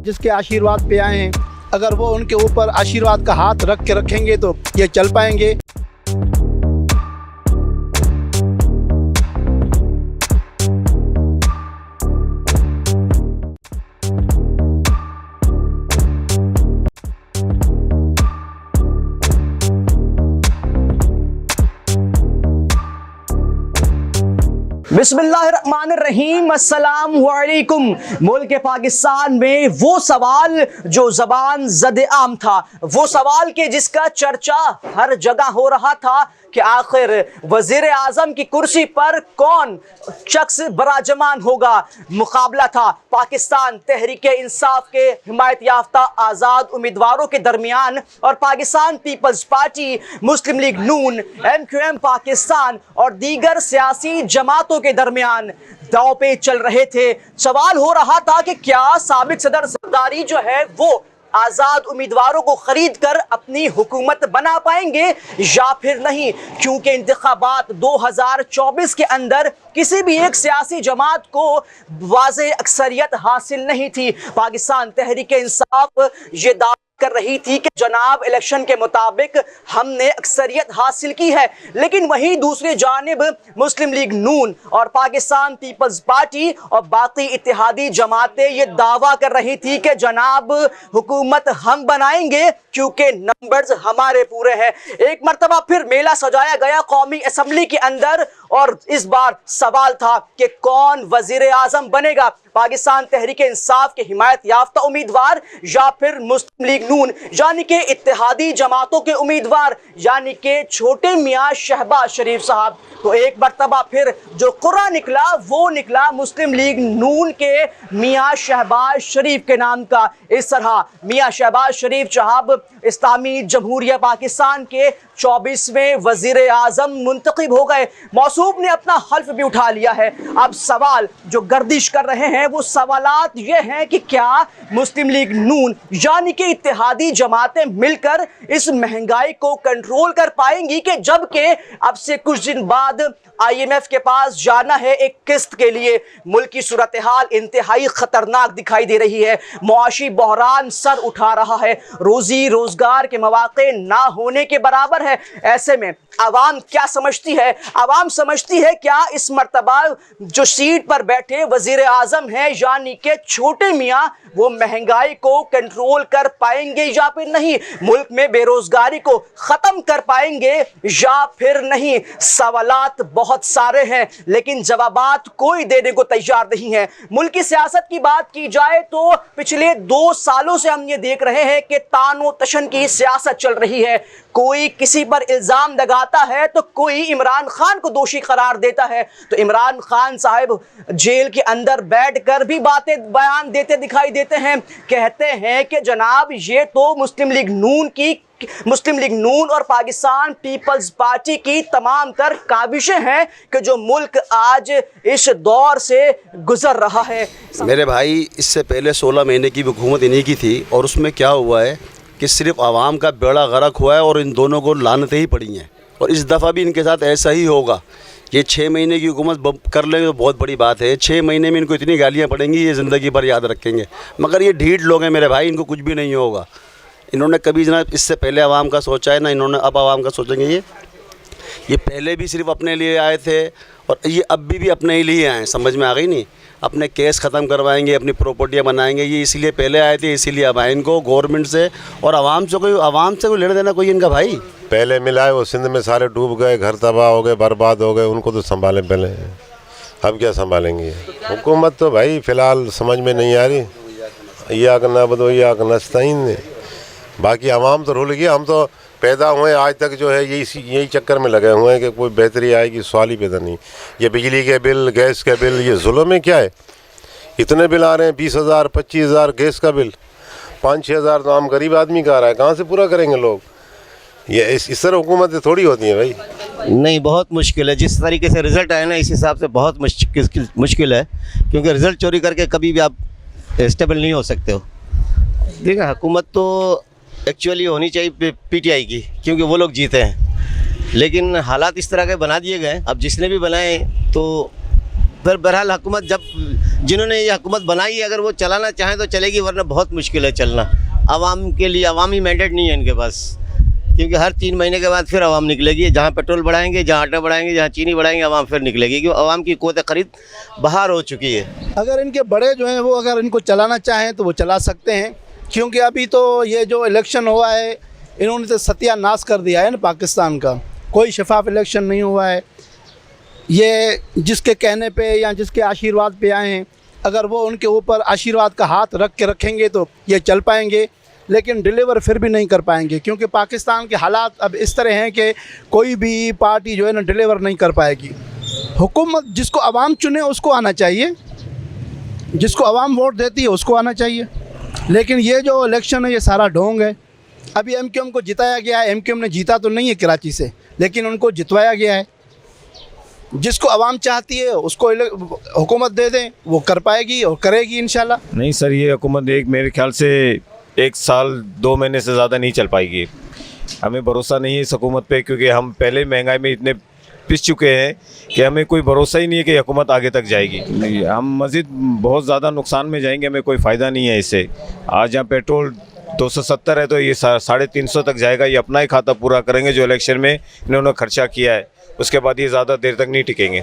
जिसके आशीर्वाद पे आए हैं, अगर वो उनके ऊपर आशीर्वाद का हाथ रख के रखेंगे तो ये चल पाएंगे। बिस्मिल्लाहिर्रहमानिर्रहीम, अस्सलाम वालेकुम। मुल्क पाकिस्तान में वो सवाल जो ज़बान ज़द आम था, वो सवाल के जिसका चर्चा हर जगह हो रहा था कि आखिर वज़ीर आज़म की कुर्सी पर कौन शख्स बराजमान होगा। मुकाबला था पाकिस्तान तहरीक इंसाफ के हिमायत याफ्ता आज़ाद उम्मीदवारों के दरमियान और पाकिस्तान पीपल्स पार्टी, मुस्लिम लीग नून, MQM पाकिस्तान और दीगर सियासी जमातों के दरमियान दांव पे चल रहे थे। सवाल हो रहा था कि क्या साबिक सदर ज़रदारी जो है वो आज़ाद उम्मीदवारों को खरीद कर अपनी हुकूमत बना पाएंगे या फिर नहीं, क्योंकि इंतखाबात 2024 के अंदर किसी भी एक सियासी जमात को वाज़ेह अक्सरियत हासिल नहीं थी। पाकिस्तान तहरीक इंसाफ ये दावा कर रही थी कि जनाब इलेक्शन के मुताबिक हमने अक्सरियत हासिल की है, लेकिन वहीं दूसरी जानिब मुस्लिम लीग नून और पाकिस्तान पीपल्स पार्टी और बाकी इत्तेहादी जमातें ये दावा कर रही थी कि जनाब हुकूमत हम बनाएंगे क्योंकि नंबर्स हमारे पूरे हैं। एक मरतबा फिर मेला सजाया गया कौमी असम्बली के अंदर और इस बार सवाल था कि कौन वजीर आजम बनेगा, पाकिस्तान तहरीक इंसाफ के हिमायत याफ्ता उम्मीदवार या फिर मुस्लिम लीग नून यानी कि इत्तेहादी जमातों के उम्मीदवार यानी कि छोटे मियाँ शहबाज शरीफ साहब। तो एक मरतबा फिर जो कुर्रा निकला वो निकला मुस्लिम लीग नून के मियाँ शहबाज शरीफ के नाम का। इस तरह मियाँ शहबाज शरीफ साहब इस्लामी जमहूरिया पाकिस्तान के 24वें वजीर आजम मुंतखब हो गए। मौसूफ ने अपना हल्फ भी उठा लिया है। अब सवाल जो गर्दिश कर रहे हैं वो सवालात ये हैं कि क्या मुस्लिम लीग नून यानी कि इत्तेहादी जमातें मिलकर इस महंगाई को कंट्रोल कर पाएंगी कि जबकि अब से कुछ दिन बाद IMF के पास जाना है एक किस्त के लिए। मुल्क की सूरत हाल इंतहाई खतरनाक दिखाई दे रही है, मुआशी बहरान सर उठा रहा है, रोजी रोजगार के मौके ना होने के बराबर है। ऐसे में आवाम क्या समझती है? आवाम समझती है क्या इस मर्तबा जो सीट पर बैठे वजीर आजम है यानी कि छोटे मियाँ वो महंगाई को कंट्रोल कर पाएंगे या फिर नहीं, मुल्क में बेरोजगारी को खत्म कर पाएंगे या फिर नहीं। सवालात बहुत सारे हैं लेकिन जवाबात कोई देने को तैयार नहीं है। मुल्क की सियासत की बात की जाए तो पिछले 2 सालों से हम ये देख रहे हैं कि तानो तशन की सियासत चल रही है। कोई किसी पर इल्जाम लगाता है तो कोई इमरान खान को दोषी करार देता है, तो इमरान खान साहब जेल के अंदर बैठकर भी बातें बयान देते दिखाई देते हैं। कहते हैं कि जनाब ये तो मुस्लिम लीग नून और पाकिस्तान पीपल्स पार्टी की तमाम तर काविशें हैं कि जो मुल्क आज इस दौर से गुजर रहा है। मेरे भाई इससे पहले 16 महीने की हुकूमत इन्हीं की थी और उसमें क्या हुआ है कि सिर्फ आवाम का बेड़ा गर्क हुआ है और इन दोनों को लानतें ही पड़ी हैं और इस दफ़ा भी इनके साथ ऐसा ही होगा। ये 6 महीने की हुकूमत कर लेंगे तो बहुत बड़ी बात है। 6 महीने में इनको इतनी गालियाँ पड़ेंगी ये ज़िंदगी भर याद रखेंगे, मगर ये ढीठ लोग हैं मेरे भाई, इनको कुछ भी नहीं होगा। इन्होंने कभी ना इससे पहले आवाम का सोचा है ना इन्होंने अब आवाम का सोचेंगे। ये पहले भी सिर्फ अपने लिए आए थे और ये अब भी अपने ही लिए आए, समझ में आ गई नहीं। अपने केस ख़त्म करवाएंगे, अपनी प्रॉपर्टियाँ बनाएंगे, ये इसलिए पहले आए थे इसीलिए अब आए। इनको गवर्नमेंट से और आवाम से कोई लेना देना कोई इनका भाई पहले मिला है। वो सिंध में सारे डूब गए, घर तबाह हो गए, बर्बाद हो गए, उनको तो संभालें पहले, अब क्या संभालेंगे। हुकूमत तो भाई फ़िलहाल समझ में नहीं आ रही। या ना बदो या नस्ताइन, बाकी आवाम तो रुल गया। हम तो पैदा हुए आज तक जो है यही चक्कर में लगे हुए हैं कि कोई बेहतरी आएगी, सवाल ही पैदा नहीं। ये बिजली के बिल, गैस के बिल, ये जुल्म में क्या है? इतने बिल आ रहे हैं, 20,000 25,000 गैस का बिल, 5-6 हज़ार तो आम गरीब आदमी का आ रहा है। कहाँ से पूरा करेंगे लोग? ये इस तरह हुकूमतें थोड़ी होती हैं भाई। नहीं, बहुत मुश्किल है। जिस तरीके से रिज़ल्ट आए ना इस हिसाब से बहुत मुश्किल है, क्योंकि रिज़ल्ट चोरी करके कभी भी आप स्टेबल नहीं हो सकते हो। देखिए, हुकूमत तो एक्चुअली होनी चाहिए PTI की, क्योंकि वो लोग जीते हैं, लेकिन हालात इस तरह के बना दिए गए। अब जिसने भी बनाए तो फिर बहरहाल हुकूमत जब जिन्होंने ये हुकूमत बनाई है अगर वो चलाना चाहें तो चलेगी, वरना बहुत मुश्किल है चलना। आवाम के लिए अवामी मैंडेट नहीं है इनके पास, क्योंकि हर 3 महीने के बाद फिर आवाम निकलेगी। जहाँ पेट्रोल बढ़ाएंगे, जहाँ आटा बढ़ाएंगे, जहाँ चीनी बढ़ाएंगे, आवाम फिर निकलेगी, क्योंकि आवाम की क़ुव्वत ख़रीद बाहर हो चुकी है। अगर इनके बड़े जो हैं वो अगर इनको चलाना चाहें तो वो चला सकते हैं, क्योंकि अभी तो ये जो इलेक्शन हुआ है इन्होंने तो सत्यानाश कर दिया है ना पाकिस्तान का। कोई शफाफ इलेक्शन नहीं हुआ है। ये जिसके कहने पे या जिसके आशीर्वाद पे आए हैं, अगर वो उनके ऊपर आशीर्वाद का हाथ रख के रखेंगे तो ये चल पाएंगे, लेकिन डिलीवर फिर भी नहीं कर पाएंगे, क्योंकि पाकिस्तान के हालात अब इस तरह हैं कि कोई भी पार्टी जो है ना डिलीवर नहीं कर पाएगी। हुकूमत जिसको आवाम चुने उसको आना चाहिए, जिसको आवाम वोट देती है उसको आना चाहिए, लेकिन ये जो इलेक्शन है ये सारा ढोंग है। अभी एमक्यूएम को जिताया गया है, एमक्यूएम ने जीता तो नहीं है कराची से, लेकिन उनको जितवाया गया है। जिसको आवाम चाहती है उसको हुकूमत दे दें, वो कर पाएगी और करेगी इंशाल्लाह। नहीं सर, ये हुकूमत मेरे ख्याल से 1 साल 2 महीने से ज़्यादा नहीं चल पाएगी। हमें भरोसा नहीं है इस हुकूमत पे, क्योंकि हम पहले महंगाई में इतने पिस चुके हैं कि हमें कोई भरोसा ही नहीं है कि हुकूमत आगे तक जाएगी। नहीं, हम मज़ीद बहुत ज़्यादा नुकसान में जाएंगे, हमें कोई फ़ायदा नहीं है इससे। आज यहाँ पेट्रोल 270 है तो ये 350 तक जाएगा। ये अपना ही खाता पूरा करेंगे जो इलेक्शन में इन्होंने खर्चा किया है, उसके बाद ये ज़्यादा देर तक नहीं टिकेंगे।